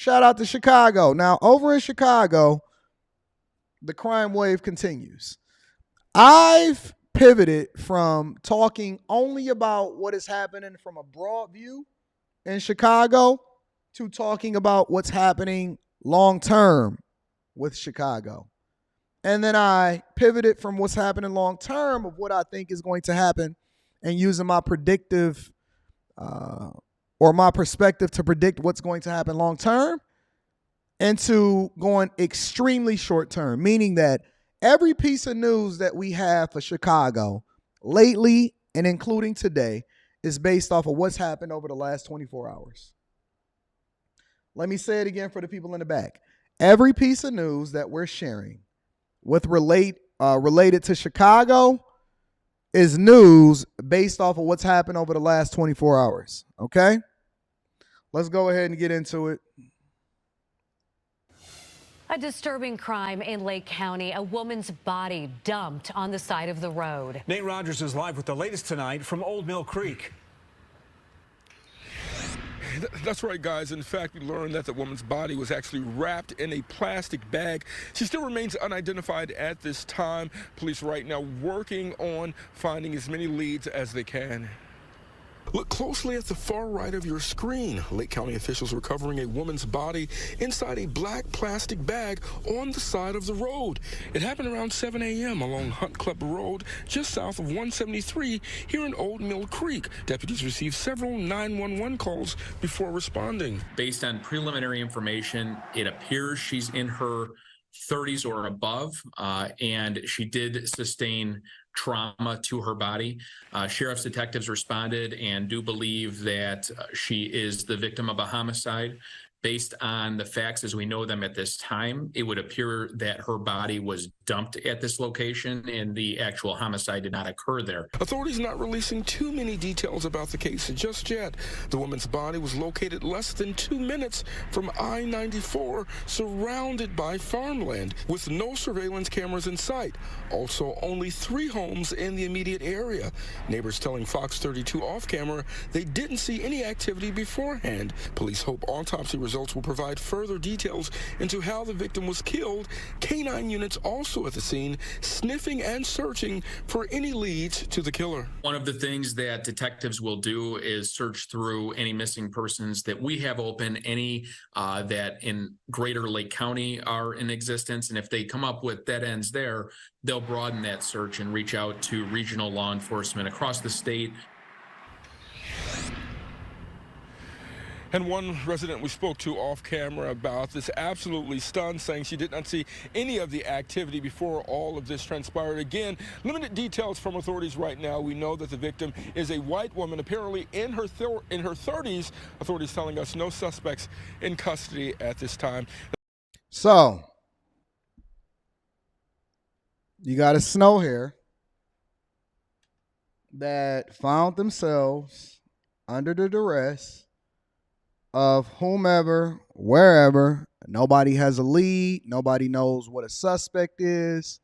Shout out to Chicago. Now, over in Chicago, the crime wave continues. I've pivoted from talking only about what is happening from a broad view in Chicago to talking about what's happening long term with Chicago. And then I pivoted from what's happening long term of what I think is going to happen and using my predictive or my perspective to predict what's going to happen long term into going extremely short term, meaning that every piece of news that we have for Chicago lately and including today is based off of what's happened over the last 24 hours. Let me say it again for the people in the back. Every piece of news that we're sharing with related to Chicago is news based off of what's happened over the last 24 hours. Okay? Let's go ahead and get into it. A disturbing crime in Lake County. A woman's body dumped on the side of the road. Nate Rogers is live with the latest tonight from Old Mill Creek. That's right, guys. In fact, we learned that the woman's body was actually wrapped in a plastic bag. She still remains unidentified at this time. Police right now working on finding as many leads as they can. Look closely at the far right of your screen. Lake County officials recovering a woman's body inside a black plastic bag on the side of the road. It happened around 7 a.m. along Hunt Club Road, just south of 173 here in Old Mill Creek. Deputies received several 911 calls before responding. Based on preliminary information, it appears she's in her 30s or above, and she did sustain trauma to her body. Sheriff's detectives responded and do believe that she is the victim of a homicide. Based on the facts as we know them at this time, it would appear that her body was dumped at this location and the actual homicide did not occur there. Authorities not releasing too many details about the case just yet. The woman's body was located less than 2 minutes from I-94, surrounded by farmland with no surveillance cameras in sight. Also, only 3 homes in the immediate area. Neighbors telling Fox 32 off camera they didn't see any activity beforehand. Police hope autopsy results will provide further details into how the victim was killed. Canine units also at the scene, sniffing and searching for any leads to the killer. One of the things that detectives will do is search through any missing persons that we have open, any that in greater Lake County are in existence. And if they come up with dead ends there, they'll broaden that search and reach out to regional law enforcement across the state. And one resident we spoke to off camera about this absolutely stunned, saying she did not see any of the activity before all of this transpired. Again, limited details from authorities right now. We know that the victim is a white woman, apparently in her 30s. Authorities telling us no suspects in custody at this time. So, you got a snow hare that found themselves under the duress of whomever, wherever. Nobody has a lead. Nobody knows what a suspect is.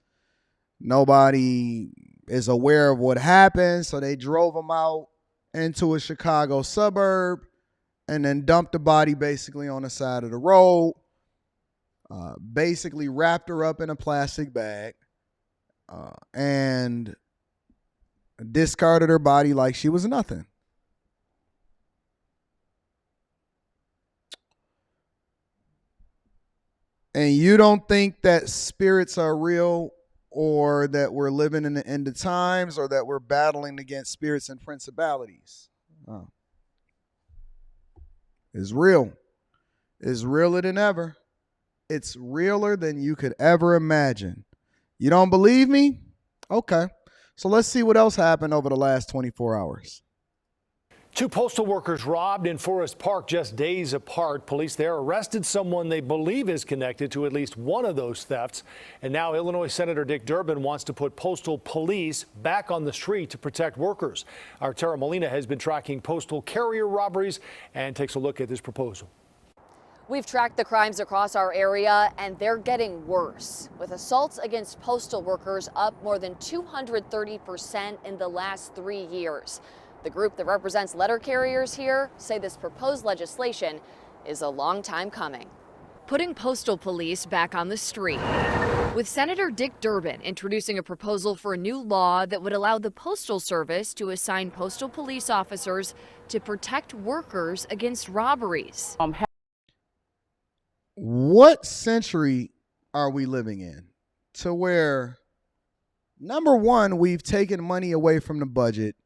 Nobody is aware of what happened. So they drove them out into a Chicago suburb and then dumped the body basically on the side of the road. Basically wrapped her up in a plastic bag and discarded her body like she was nothing. And you don't think that spirits are real, or that we're living in the end of times, or that we're battling against spirits and principalities? Oh. It's real. It's realer than ever. It's realer than you could ever imagine. You don't believe me? Okay. So let's see what else happened over the last 24 hours. 2 postal workers robbed in Forest Park just days apart. Police there arrested someone they believe is connected to at least one of those thefts. And now Illinois Senator Dick Durbin wants to put Postal Police back on the street to protect workers. Our Tera Molina has been tracking postal carrier robberies and takes a look at this proposal. We've tracked the crimes across our area, and they're getting worse, with assaults against postal workers up more than 230% in the last 3 years. The group that represents letter carriers here say this proposed legislation is a long time coming. Putting Postal Police back on the street. With Senator Dick Durbin introducing a proposal for a new law that would allow the Postal Service to assign Postal Police officers to protect workers against robberies. What century are we living in to where, number one, we've taken money away from the budget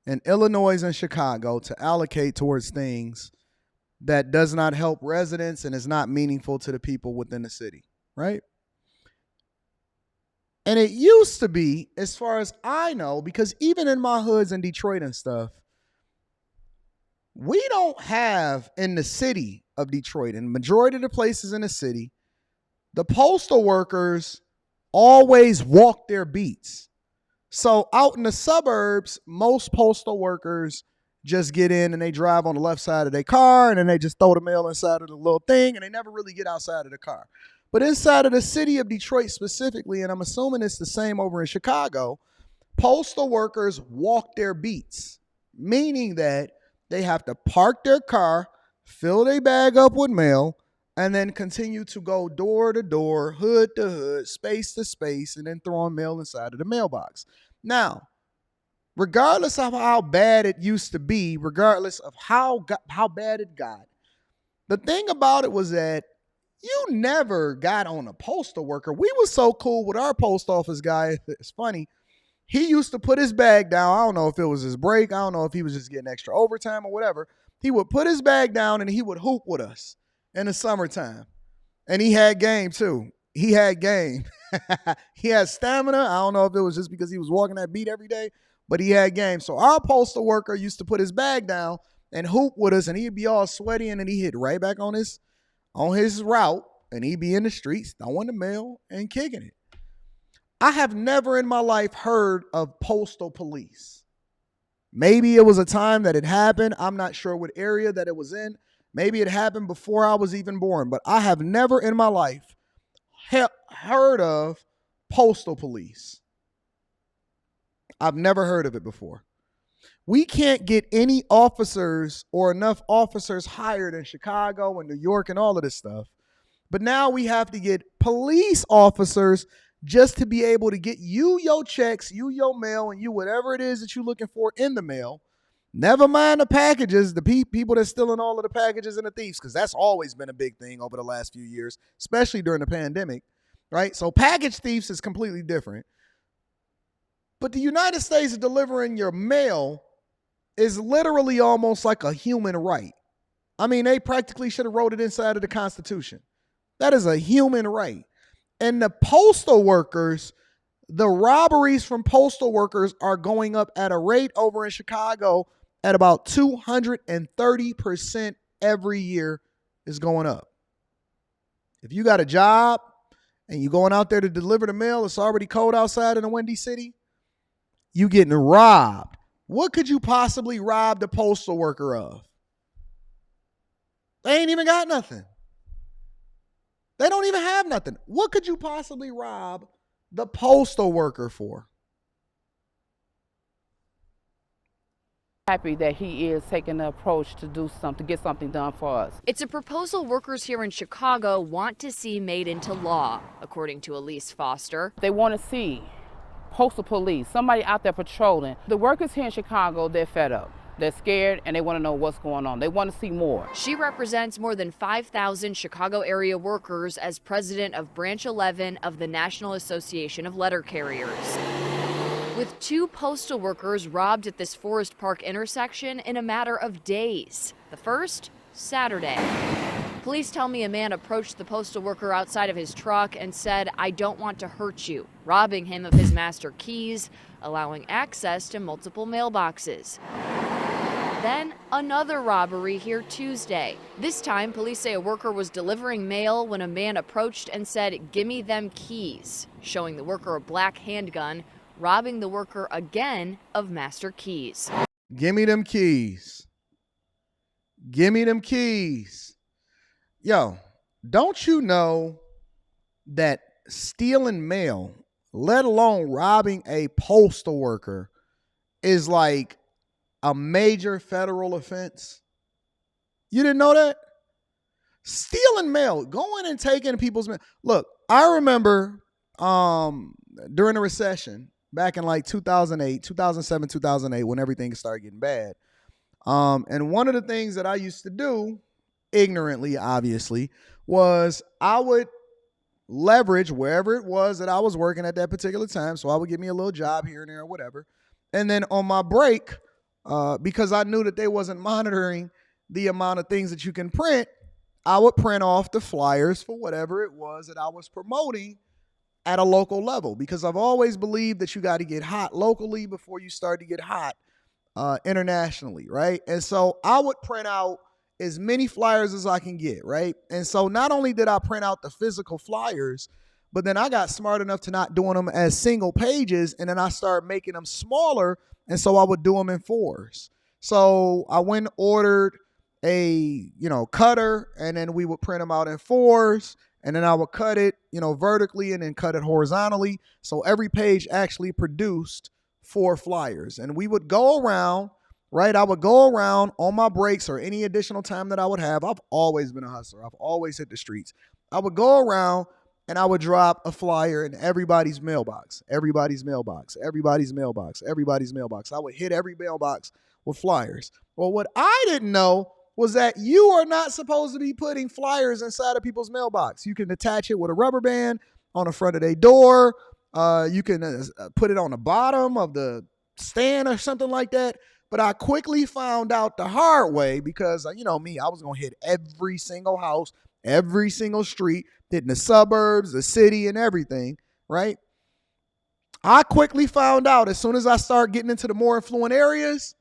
in Illinois and Chicago to allocate towards things that does not help residents and is not meaningful to the people within the city, right? And it used to be, as far as I know, because even in my hoods in Detroit and stuff, we don't have in the city of Detroit, and majority of the places in the city, the postal workers always walk their beats. So out in the suburbs, most postal workers just get in and they drive on the left side of their car and then they just throw the mail inside of the little thing and they never really get outside of the car. But inside of the city of Detroit specifically, and I'm assuming it's the same over in Chicago, postal workers walk their beats, meaning that they have to park their car, fill their bag up with mail, and then continue to go door to door, hood to hood, space to space, and then throwing mail inside of the mailbox. Now, regardless of how bad it used to be, regardless of how bad it got, the thing about it was that you never got on a postal worker. We were so cool with our post office guy. It's funny. He used to put his bag down. I don't know if it was his break. I don't know if he was just getting extra overtime or whatever. He would put his bag down and he would hoop with us in the summertime. And he had game too. He had game. He had stamina. I don't know if it was just because he was walking that beat every day, but he had game. So our postal worker used to put his bag down and hoop with us, and he'd be all sweaty, and then he hit right back on his route, and he'd be in the streets throwing the mail and kicking it. I have never in my life heard of Postal Police. Maybe it was a time that it happened. I'm not sure what area that it was in. Maybe it happened before I was even born, but I have never in my life heard of Postal Police. I've never heard of it before. We can't get any officers or enough officers hired in Chicago and New York and all of this stuff. But now we have to get police officers just to be able to get you your checks, you your mail, and you whatever it is that you're looking for in the mail. Never mind the packages, the people that's stealing all of the packages and the thieves, because that's always been a big thing over the last few years, especially during the pandemic, right? So package thieves is completely different. But the United States delivering your mail is literally almost like a human right. I mean, they practically should have wrote it inside of the Constitution. That is a human right. And the postal workers, the robberies from postal workers are going up at a rate over in Chicago at about 230% every year is going up. If you got a job and you're going out there to deliver the mail, it's already cold outside in the Windy City, you getting robbed. What could you possibly rob the postal worker of? They ain't even got nothing. They don't even have nothing. What could you possibly rob the postal worker for? Happy that he is taking the approach to do something, to get something done for us. It's a proposal workers here in Chicago want to see made into law, according to Elise Foster. They want to see Postal Police, somebody out there patrolling. The workers here in Chicago, they're fed up. They're scared and they want to know what's going on. They want to see more. She represents more than 5,000 Chicago area workers as president of Branch 11 of the National Association of Letter Carriers. With 2 postal workers robbed at this Forest Park intersection in a matter of days. The first, Saturday. Police tell me a man approached the postal worker outside of his truck and said, "I don't want to hurt you," robbing him of his master keys, allowing access to multiple mailboxes. Then another robbery here Tuesday. This time, police say a worker was delivering mail when a man approached and said, "Gimme them keys," showing the worker a black handgun, robbing the worker again of master keys. Gimme them keys. Gimme them keys. Yo, don't you know that stealing mail, let alone robbing a postal worker, is like a major federal offense? You didn't know that? Stealing mail, going and taking people's mail. Look, I remember during the recession back in like 2008, 2007, 2008, when everything started getting bad. And one of the things that I used to do, ignorantly, obviously, was I would leverage wherever it was that I was working at that particular time. So I would give me a little job here and there or whatever. And then on my break, because I knew that they wasn't monitoring the amount of things that you can print, I would print off the flyers for whatever it was that I was promoting at a local level, because I've always believed that you got to get hot locally before you start to get hot internationally, right? And so I would print out as many flyers as I can get, right? And so not only did I print out the physical flyers, but then I got smart enough to not doing them as single pages, and then I started making them smaller, and so I would do them in 4s. So I went and ordered a cutter, and then we would print them out in 4s, and then I would cut it vertically and then cut it horizontally, so every page actually produced 4 flyers. And we would go around, right? I would go around on my breaks or any additional time that I would have. I've always been a hustler. I've always hit the streets. I would go around and I would drop a flyer in everybody's mailbox, everybody's mailbox, everybody's mailbox, everybody's mailbox. I would hit every mailbox with flyers. Well, what I didn't know was that you are not supposed to be putting flyers inside of people's mailbox. You can attach it with a rubber band on the front of their door. You can put it on the bottom of the stand or something like that. But I quickly found out the hard way, because me, I was going to hit every single house, every single street, hitting the suburbs, the city, and everything, right? I quickly found out as soon as I start getting into the more affluent areas,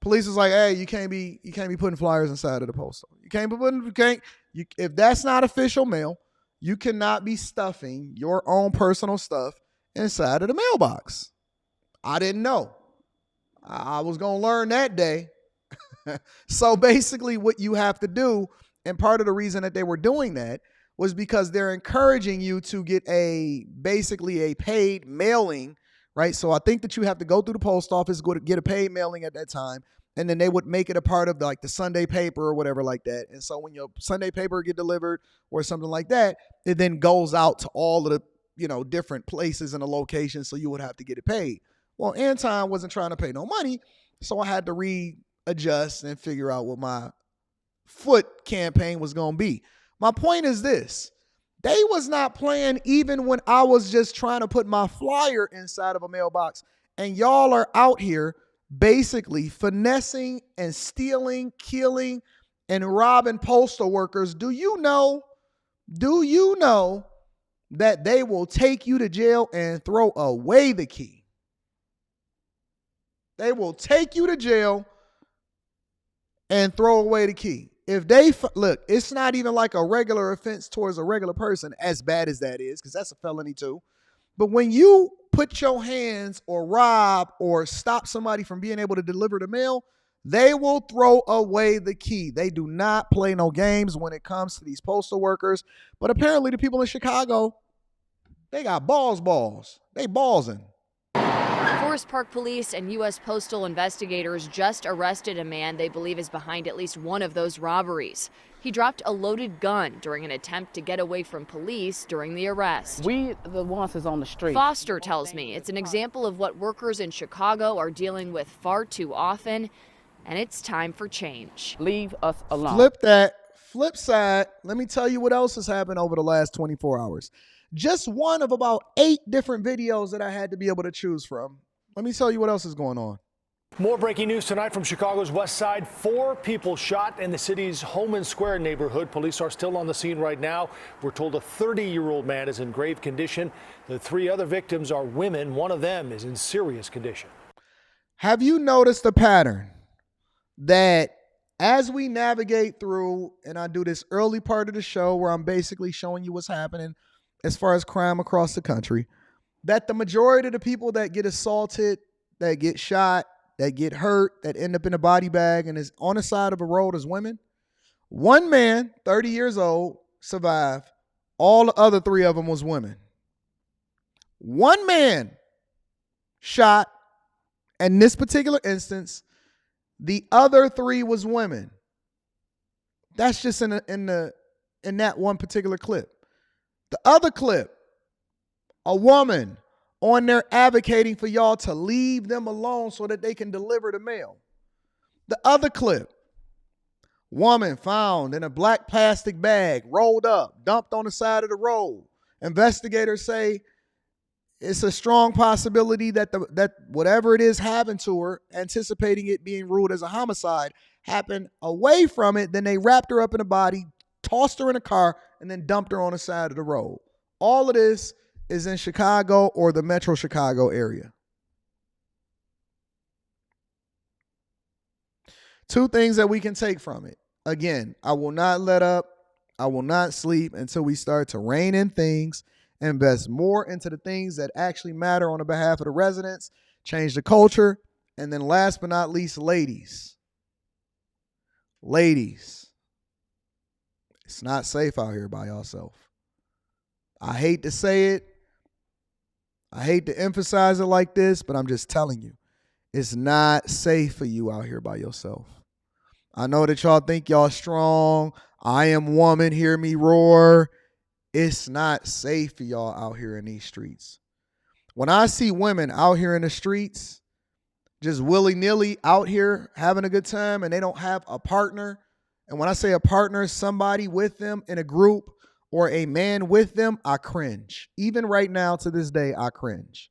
police was like, "Hey, you can't be putting flyers inside of the postal. If that's not official mail, you cannot be stuffing your own personal stuff inside of the mailbox." I didn't know. I was going to learn that day. So basically what you have to do, and part of the reason that they were doing that was because they're encouraging you to get basically a paid mailing, right? So I think that you have to go through the post office, go to get a paid mailing at that time, and then they would make it a part of like the Sunday paper or whatever like that. And so when your Sunday paper get delivered or something like that, it then goes out to all of the different places and the locations, so you would have to get it paid. Well, Anton wasn't trying to pay no money, so I had to readjust and figure out what my foot campaign was going to be. My point is this. They was not playing even when I was just trying to put my flyer inside of a mailbox, and y'all are out here basically finessing and stealing, killing, and robbing postal workers. Do you know that they will take you to jail and throw away the key? They will take you to jail and throw away the key. If they look, it's not even like a regular offense towards a regular person, as bad as that is, because that's a felony too. But when you put your hands or rob or stop somebody from being able to deliver the mail, they will throw away the key. They do not play no games when it comes to these postal workers. But apparently the people in Chicago, they got balls. They ballsing. Forest Park Police and U.S. Postal investigators just arrested a man they believe is behind at least one of those robberies. He dropped a loaded gun during an attempt to get away from police during the arrest. We the ones that's on the street. Foster tells me it's an example of what workers in Chicago are dealing with far too often, and it's time for change. Leave us alone. Flip that. Flip side, let me tell you what else has happened over the last 24 hours. Just one of about 8 different videos that I had to be able to choose from. Let me tell you what else is going on. More breaking news tonight from Chicago's West Side. 4 people shot in the city's Holman Square neighborhood. Police are still on the scene right now. We're told a 30-year-old man is in grave condition. The 3 other victims are women. One of them is in serious condition. Have you noticed a pattern that as we navigate through, and I do this early part of the show where I'm basically showing you what's happening as far as crime across the country, that the majority of the people that get assaulted, that get shot, that get hurt, that end up in a body bag and is on the side of a road is women? One man, 30 years old, survived. All the other 3 of them was women. One man shot. In this particular instance, the other 3 was women. That's just in that one particular clip. The other clip, a woman on there advocating for y'all to leave them alone so that they can deliver the mail. The other clip, woman found in a black plastic bag, rolled up, dumped on the side of the road. Investigators say it's a strong possibility that that whatever it is happened to her, anticipating it being ruled as a homicide, happened away from it. Then they wrapped her up in a body, tossed her in a car, and then dumped her on the side of the road. All of this is in Chicago or the Metro Chicago area. Two things that we can take from it. Again, I will not let up. I will not sleep until we start to rein in things, invest more into the things that actually matter on the behalf of the residents, change the culture, and then last but not least, ladies. Ladies, it's not safe out here by yourself. I hate to say it. I hate to emphasize it like this, but I'm just telling you, it's not safe for you out here by yourself. I know that y'all think y'all strong. I am woman, hear me roar. It's not safe for y'all out here in these streets. When I see women out here in the streets, just willy-nilly out here having a good time, and they don't have a partner, and when I say a partner, somebody with them in a group or a man with them, I cringe. Even right now to this day, I cringe.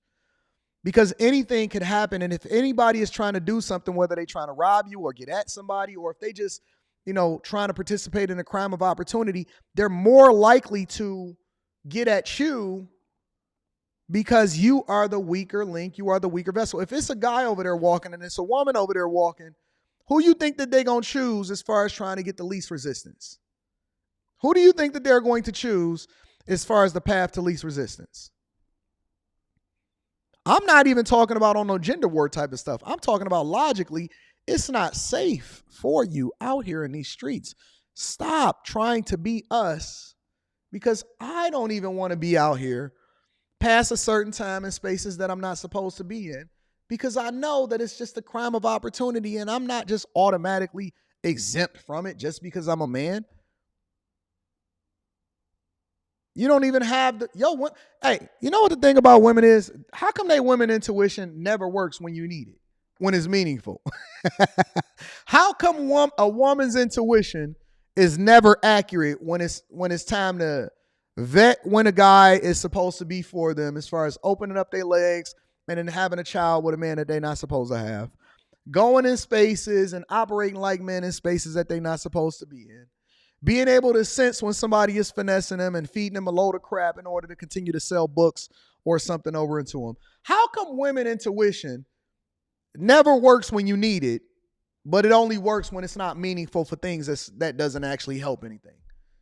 Because anything could happen, and if anybody is trying to do something, whether they're trying to rob you or get at somebody, or if they just, trying to participate in a crime of opportunity, they're more likely to get at you because you are the weaker link, you are the weaker vessel. If it's a guy over there walking and it's a woman over there walking, who you think that they're going to choose as far as trying to get the least resistance? Who do you think that they're going to choose as far as the path to least resistance? I'm not even talking about on no gender war type of stuff. I'm talking about logically, it's not safe for you out here in these streets. Stop trying to be us, because I don't even want to be out here past a certain time in spaces that I'm not supposed to be in, because I know that it's just a crime of opportunity and I'm not just automatically exempt from it just because I'm a man. You don't even have hey, you know what the thing about women is? How come they women intuition never works when you need it, when it's meaningful? How come a woman's intuition is never accurate when it's time to vet when a guy is supposed to be for them, as far as opening up their legs and then having a child with a man that they're not supposed to have, going in spaces and operating like men in spaces that they're not supposed to be in, being able to sense when somebody is finessing them and feeding them a load of crap in order to continue to sell books or something over into them. How come women intuition never works when you need it, but it only works when it's not meaningful for things that doesn't actually help anything?